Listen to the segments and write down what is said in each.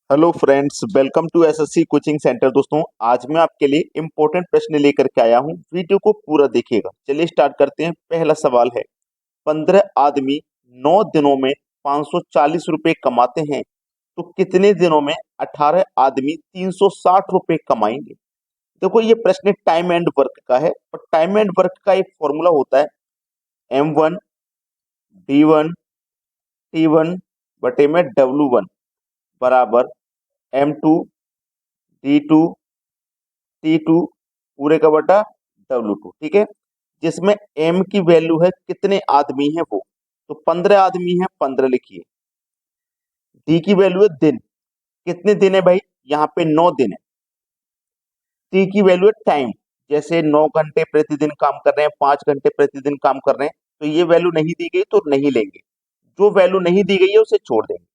Hello friends, welcome to SSC coaching centre. दोस्तों, आज मैं आपके लिए इंपॉर्टेंट प्रश्न लेकर के आया हूं। वीडियो को पूरा देखिएगा। चलिए स्टार्ट करते हैं। पहला सवाल है, 15 आदमी 9 दिनों में 540 रुपए कमाते हैं, तो कितने दिनों में 18 आदमी 360 रुपए कमाएंगे। देखो, ये प्रश्न टाइम एंड वर्क का है और टाइम एंड वर्क का एक फॉर्मूला होता है M1 D1 T1 बटे में W1 बराबर M2 D2 T2 पूरे का बटा W2। ठीक है, जिसमें M की वैल्यू है कितने आदमी हैं वो, तो 15 आदमी हैं, 15 लिखिए। D की वैल्यू है दिन, कितने दिन है भाई, यहाँ पे 9 दिन है। T की वैल्यू है टाइम, जैसे 9 घंटे प्रतिदिन काम कर रहे हैं, 5 घंटे प्रतिदिन काम कर रहे हैं, तो ये वैल्यू नहीं दी गई तो नहीं लेंगे। जो वैल्यू नहीं दी गई है उसे छोड़ देंगे।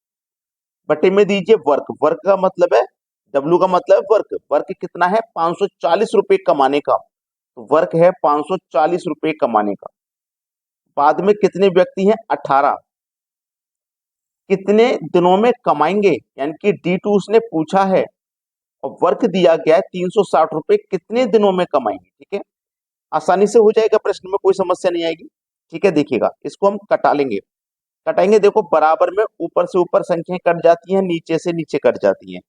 बटे में दीजिए वर्क, वर्क का मतलब है, W का मतलब है वर्क। वर्क कितना है, 540 रुपए कमाने का। तो वर्क है 540 रुपए कमाने का। बाद में कितने व्यक्ति हैं, 18। कितने दिनों में कमाएंगे, यानी कि D2 उसने पूछा है और वर्क दिया गया है 360 रुपए, कितने दिनों में कमाएंगे। ठीक है, आसानी से हो जाएगा, प्रश्न में कोई समस्या नहीं आएगी। ठीक है, देखिएगा, इसको हम कटा लेंगे। कटाएंगे, देखो बराबर में ऊपर से ऊपर संख्याएं कट जाती हैं, नीचे से नीचे कट जाती हैं,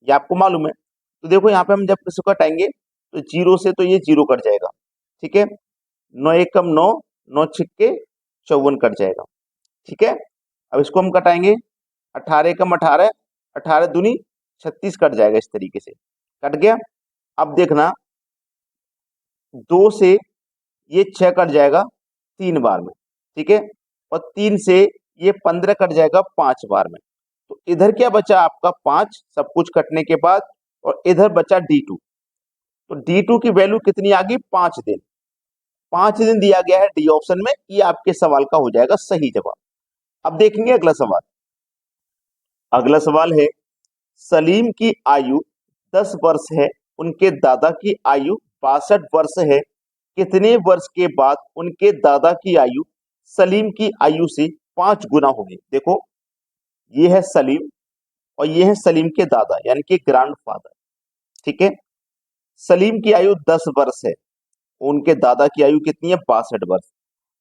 ये आपको मालूम है। तो देखो यहाँ पे हम जब इसको कटाएंगे तो जीरो से तो ये जीरो कट जाएगा। ठीक है, 9 एकम 9, 9 छिक्के 54 कट जाएगा। ठीक है, अब इसको हम कटाएंगे, 18 एकम 18, 18 दूनी 36 कट जाएगा। इस तरीके से कट गया। अब देखना, 2 से ये 6 कट जाएगा 3 बार में। ठीक है, और 3 से ये 15 कट जाएगा 5 बार में। तो इधर क्या बचा आपका 5, सब कुछ कटने के बाद, और इधर बचा D2। तो D2 की वैल्यू कितनी आ गई, 5 दिन। 5 दिन दिया गया है डी ऑप्शन में, ये आपके सवाल का हो जाएगा सही जवाब। अब देखेंगे अगला सवाल। अगला सवाल है, सलीम की आयु 10 वर्ष है, उनके दादा की आयु 62 वर्ष है। कितने वर्ष के बाद उनके दादा की आयु सलीम की आयु से 5 गुना होगी। देखो, ये है सलीम और ये है सलीम के दादा, यानी कि ग्रैंड फादर। ठीक है, सलीम की आयु 10 वर्ष है, उनके दादा की आयु कितनी है, 62 वर्ष।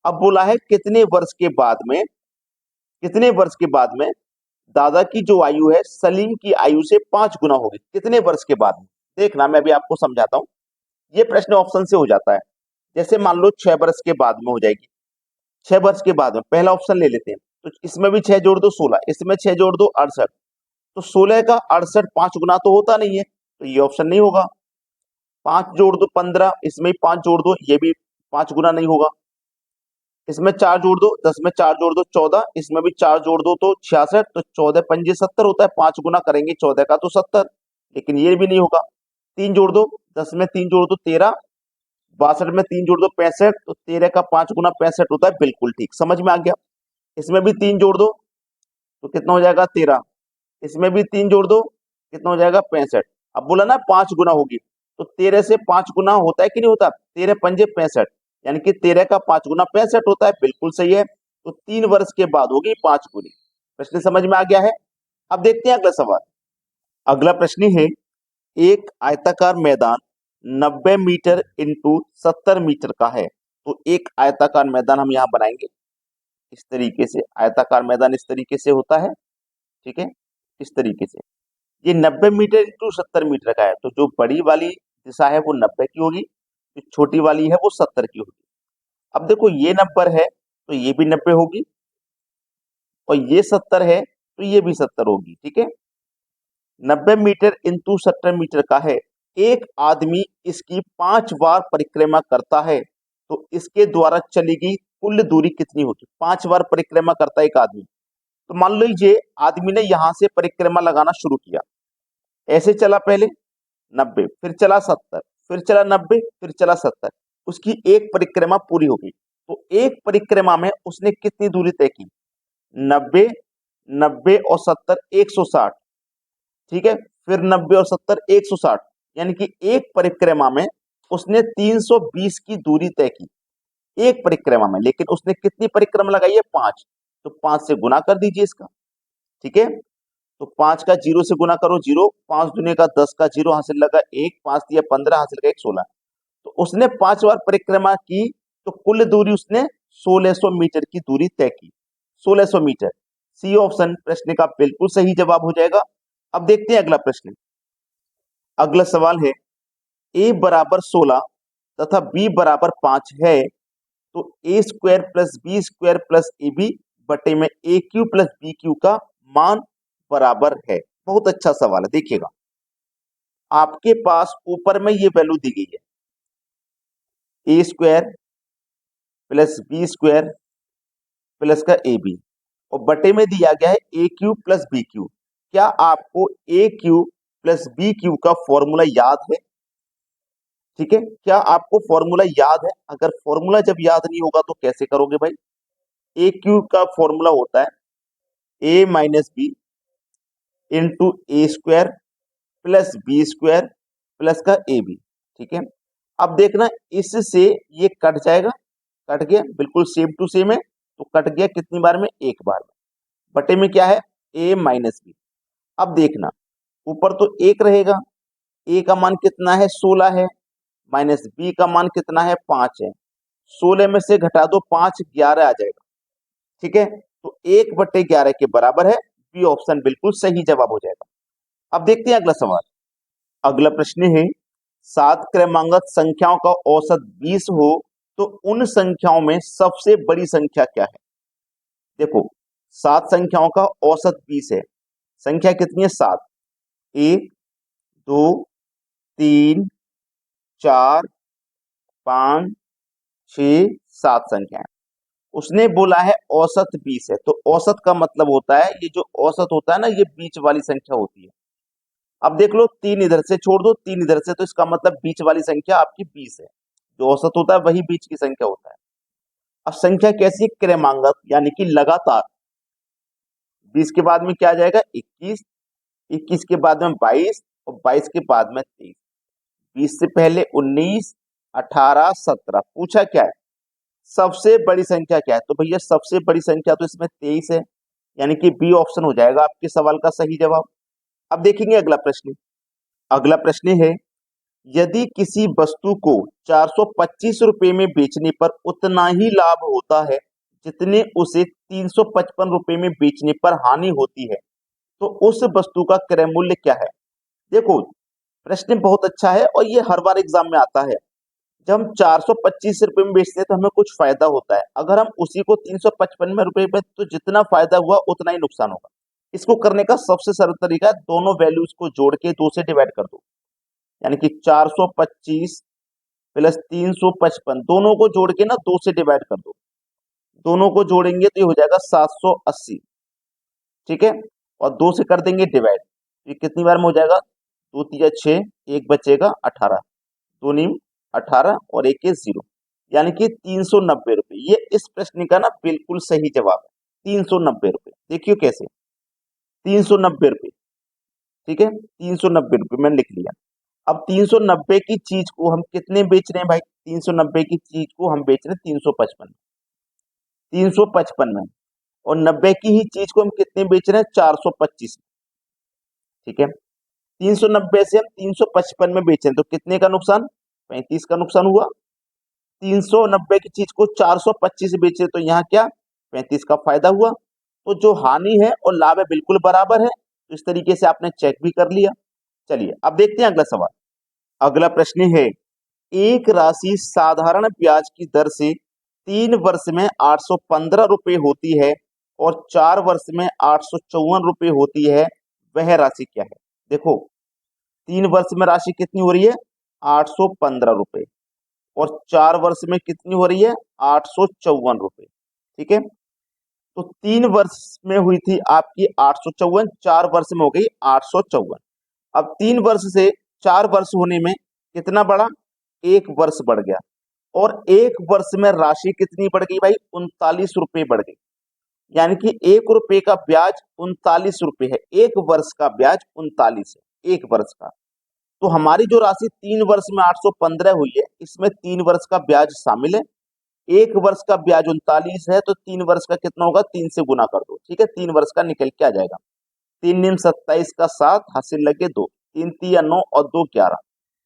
अब बोला है कितने वर्ष के बाद में, कितने वर्ष के बाद में दादा की जो आयु है सलीम की आयु से 5 गुना होगी, कितने वर्ष के बाद में। देखना, मैं अभी आपको समझाता हूं। ये प्रश्न ऑप्शन से हो जाता है। जैसे मान लो 6 वर्ष के बाद में हो जाएगी। 6 वर्ष के बाद में पहला ऑप्शन ले लेते हैं, तो इसमें भी 6 जोड़ दो 16, इसमें 6 जोड़ दो 68। तो 16 का 68 5 गुना तो होता नहीं है, तो ये ऑप्शन नहीं होगा। 5 जोड़ दो 15, इसमें 5 जोड़ दो, ये भी 5 गुना नहीं होगा। इसमें 4 जोड़ दो 10, में 4 जोड़ दो 14, इसमें भी 4 जोड़ दो तो 66। तो 14 पंजे 70 होता है, 5 गुना करेंगे 14 का तो 70, लेकिन ये भी नहीं होगा। 3 जोड़ दो 10, में 3 जोड़ दो 13, 62 में 3 जोड़ दो 65, तो 13 का 5 गुना 65 होता है। बिल्कुल ठीक, समझ में आ गया। इसमें भी 3 जोड़ दो तो कितना हो जाएगा 13, इसमें भी 3 जोड़ दो कितना हो जाएगा 65। अब बोला ना 5 गुना होगी, तो 13 से 5 गुना होता है कि नहीं होता, 13 पंजे 65, यानी कि 13 का 5 गुना 65 होता है। बिल्कुल सही है, तो 3 वर्ष के बाद होगी 5 गुनी। प्रश्न समझ में आ गया है। अब देखते हैं अगला सवाल। अगला प्रश्न है, एक आयताकार मैदान 90 मीटर इंटू 70 मीटर का है, तो एक आयताकार मैदान हम यहाँ बनाएंगे। इस तरीके से आयताकार मैदान इस तरीके से होता है। ठीक है, इस तरीके से ये 90 मीटर इंटू 70 मीटर का है, तो जो बड़ी वाली दिशा है वो 90 की होगी, जो छोटी वाली है वो 70 की होगी। अब देखो, ये 90 है तो ये भी 90 होगी, और ये 70 है तो ये भी 70 होगी। ठीक है, 90 मीटर इंटू 70 मीटर का है। एक आदमी इसकी 5 बार परिक्रमा करता है, तो इसके द्वारा चली गई कुल दूरी कितनी होगी। 5 बार परिक्रमा करता है एक आदमी, तो मान लीजिए आदमी ने यहां से परिक्रमा लगाना शुरू किया, ऐसे चला पहले 90, फिर चला 70, फिर चला 90, फिर चला 70, उसकी एक परिक्रमा पूरी हो गई। तो एक परिक्रमा में उसने कितनी दूरी तय की, 90, 90 और 70 160। ठीक है, फिर 90 और 70 160, यानी कि एक परिक्रमा में उसने 320 की दूरी तय की, एक परिक्रमा में। लेकिन उसने कितनी परिक्रमा लगाई है, 5, तो 5 से गुना कर दीजिए इसका। ठीक है, तो 5 का 0 से गुना करो 0, 5 दूनी का 10 का 0 हासिल लगा 1, 5 दिया 15 हासिल लगा 1, 16। तो उसने 5 बार परिक्रमा की, तो कुल दूरी उसने 1600 मीटर की दूरी तय की। 1600 मीटर। सी ऑप्शन प्रश्न का बिल्कुल सही जवाब हो जाएगा। अब देखते हैं अगला प्रश्न। अगला सवाल है, a बराबर 16 तथा b बराबर 5 है, तो A square plus B square plus A B बटे में A cube plus B cube का मान बराबर है। बहुत अच्छा सवाल है, देखिएगा आपके पास ऊपर में ये वैल्यू दी गई है, A square plus B square plus का ए बी, और बटे में दिया गया है A cube plus B cube. क्या आपको A cube plus B cube का फॉर्मूला याद है? ठीक है, क्या आपको फॉर्मूला याद है? अगर फॉर्मूला जब याद नहीं होगा तो कैसे करोगे भाई? ए क्यू का फॉर्मूला होता है A minus B into A square plus B square plus का ए बी। ठीक है, अब देखना इससे ये कट जाएगा, कट गया, बिल्कुल सेम टू सेम है, तो कट गया कितनी बार में? एक बार में। बटे में क्या है? A minus B. अब देखना ऊपर तो एक रहेगा, ए का मान कितना है? 16 है, माइनस बी का मान कितना है? 5 है। 16 में से घटा दो 5, 11 आ जाएगा। ठीक है, तो 1/11 के बराबर है, बी ऑप्शन बिल्कुल सही जवाब हो जाएगा। अब देखते हैं अगला सवाल। अगला प्रश्न है, 7 क्रमांकित संख्याओं का औसत 20 हो तो उन संख्याओं में सबसे बड़ी संख्या क्या है? देखो 7 संख्याओं का औसत 20 है, संख्या कितनी है? 7। 1 2 3 4 5 6 7 संख्याएं। उसने बोला है औसत 20 है, तो औसत का मतलब होता है, ये जो औसत होता है ना, ये बीच वाली संख्या होती है। अब देख लो 3 इधर से छोड़ दो, 3 इधर से, तो इसका मतलब बीच वाली संख्या आपकी 20 है। जो औसत होता है वही बीच की संख्या होता है। अब संख्या कैसी? क्रमांगत, यानी कि लगातार। 20 के बाद में क्या आ जाएगा? 21, 21 के बाद में 22 और 22 के बाद में 23। 20 से पहले 19, 18, 17। पूछा क्या है? सबसे बड़ी संख्या क्या है? तो भैया सबसे बड़ी संख्या तो इसमें 23 है, यानी कि बी ऑप्शन हो जाएगा आपके सवाल का सही जवाब। अब देखेंगे अगला प्रश्न। अगला प्रश्न है, यदि किसी वस्तु को 425 रुपए में बेचने पर उतना ही लाभ होता है जितने उसे 355 रुपए में बेचने पर हानि होती है, तो उस वस्तु का क्रय मूल्य क्या है? देखो प्रश्न बहुत अच्छा है और ये हर बार एग्जाम में आता है। जब हम 425 रुपए में बेचते हैं तो हमें कुछ फायदा होता है, अगर हम उसी को 355 में रुपए पे, तो जितना फायदा हुआ उतना ही नुकसान होगा। इसको करने का सबसे सरल तरीका है, दोनों वैल्यूज को जोड़ के 2 से डिवाइड कर दो, यानी कि 425 प्लस 355, दोनों को जोड़ के ना 2 से डिवाइड कर दो। दोनों को जोड़ेंगे तो ये हो जाएगा 780। ठीक है, और 2 से कर देंगे डिवाइड, ये कितनी बार में हो जाएगा? 2 3 6, एक बचेगा 18, 2 नीम 18 और 1 के 0, यानी कि 390 रुपए। ये इस प्रश्न का ना बिल्कुल सही जवाब है, 390 रुपए। देखियो कैसे, 390 रुपए। ठीक है, 390 रुपए मैंने लिख लिया। अब 390 की चीज को हम कितने बेच रहे हैं भाई? 390 की चीज को हम बेच रहे हैं 355, 355 में, और 90 की ही चीज को हम कितने बेच रहे हैं? 425। ठीक है, 390 से हम 355 में बेच रहे हैं, तो कितने का नुकसान? 35 का नुकसान हुआ। 390 की चीज को 425 से बेचे तो यहाँ क्या? 35 का फायदा हुआ। तो जो हानि है और लाभ है बिल्कुल बराबर है, तो इस तरीके से आपने चेक भी कर लिया। चलिए अब देखते हैं अगला सवाल। अगला प्रश्न है, एक राशि साधारण ब्याज की दर से 3 वर्ष में 815 रुपए होती है और 4 वर्ष में 854 रुपए होती है, वह राशि क्या है? देखो 3 वर्ष में राशि कितनी हो रही है? 815 रुपए, और 4 वर्ष में कितनी हो रही है? 854 रुपए। ठीक है, तो 3 वर्ष में हुई थी आपकी 854, 4 वर्ष में हो गई 854। अब 3 वर्ष से 4 वर्ष होने में कितना बढ़ा? 1 वर्ष बढ़ गया, और 1 वर्ष में राशि कितनी बढ़ गई भाई? 39 रुपए बढ़ गई, यानी कि 1 रुपए का ब्याज 39 रुपए है। 1 वर्ष का ब्याज 39 है, 1 वर्ष का। तो हमारी जो राशि 3 वर्ष में 815 हुई है, इसमें 3 वर्ष का ब्याज शामिल है। 1 वर्ष का ब्याज 39 है, तो 3 वर्ष का कितना होगा? 3 से गुना कर दो। ठीक है, 3 वर्ष का निकल के आ जाएगा। 3 निम 27 का 7 हासिल लगे 2, 3 तिया 9 और 2 11,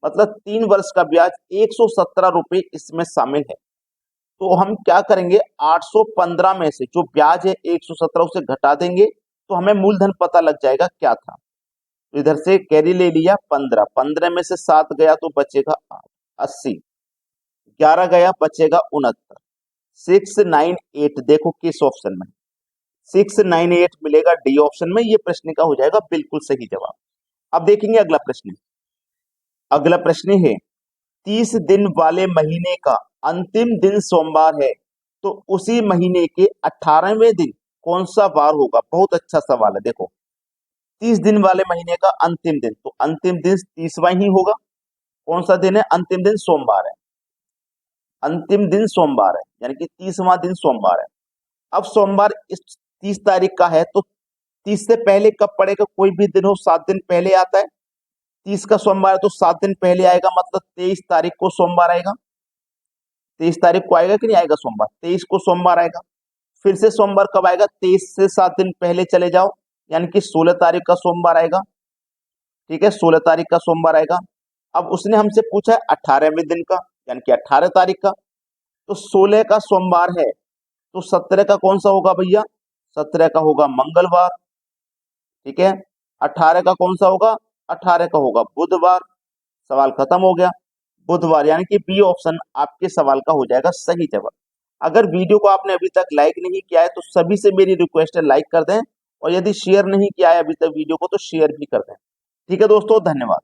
मतलब 3 वर्ष का ब्याज 117 रुपए इसमें शामिल है। तो हम क्या करेंगे, 815 में से जो ब्याज है 117 उसे घटा देंगे तो हमें मूलधन पता लग जाएगा क्या था। तो इधर से कैरी ले लिया 15, 15 में से 7 गया तो बचेगा 8, 80, 11 गया बचेगा 69, 698 देखो किस ऑप्शन में, 698 मिलेगा डी ऑप्शन में। ये प्रश्न का हो जाएगा बिल्कुल सही जवाब। अब देखेंगे अगला प्रश्न। अगला प्रश्न है 30 दिन वाले महीने का अंतिम दिन सोमवार है, तो उसी महीने के 18वें दिन कौन सा वार होगा। बहुत अच्छा सवाल है। देखो 30 दिन वाले महीने का अंतिम दिन, तो अंतिम दिन 30वां ही होगा। कौन सा दिन है, अंतिम दिन सोमवार है, अंतिम दिन सोमवार है, यानी कि 30वां दिन सोमवार है। अब सोमवार इस 30 तारीख का है, तो 30 से पहले कब पड़ेगा, कोई भी दिन हो 7 दिन पहले आता है। 30 का सोमवार है तो 7 दिन पहले आएगा, मतलब 23 तारीख को सोमवार आएगा। 23 तारीख को आएगा कि नहीं आएगा सोमवार, 23 को सोमवार आएगा। फिर से सोमवार कब आएगा, 23 से 7 दिन पहले चले जाओ, यानी कि 16 तारीख का सोमवार आएगा। ठीक है, 16 तारीख का सोमवार आएगा। अब उसने हमसे पूछा है 18वें दिन का, यानी कि 18 तारीख का, तो 16 का सोमवार है, तो 17 का कौन सा होगा भैया, 17 का होगा मंगलवार। ठीक है, 18 का कौन सा होगा, 18 का होगा बुधवार। सवाल खत्म हो गया, बुधवार, यानी कि बी ऑप्शन आपके सवाल का हो जाएगा सही जवाब। अगर वीडियो को आपने अभी तक लाइक नहीं किया है तो सभी से मेरी रिक्वेस्ट है लाइक कर दें, और यदि शेयर नहीं किया है अभी तक वीडियो को तो शेयर भी कर दें। ठीक है दोस्तों, धन्यवाद।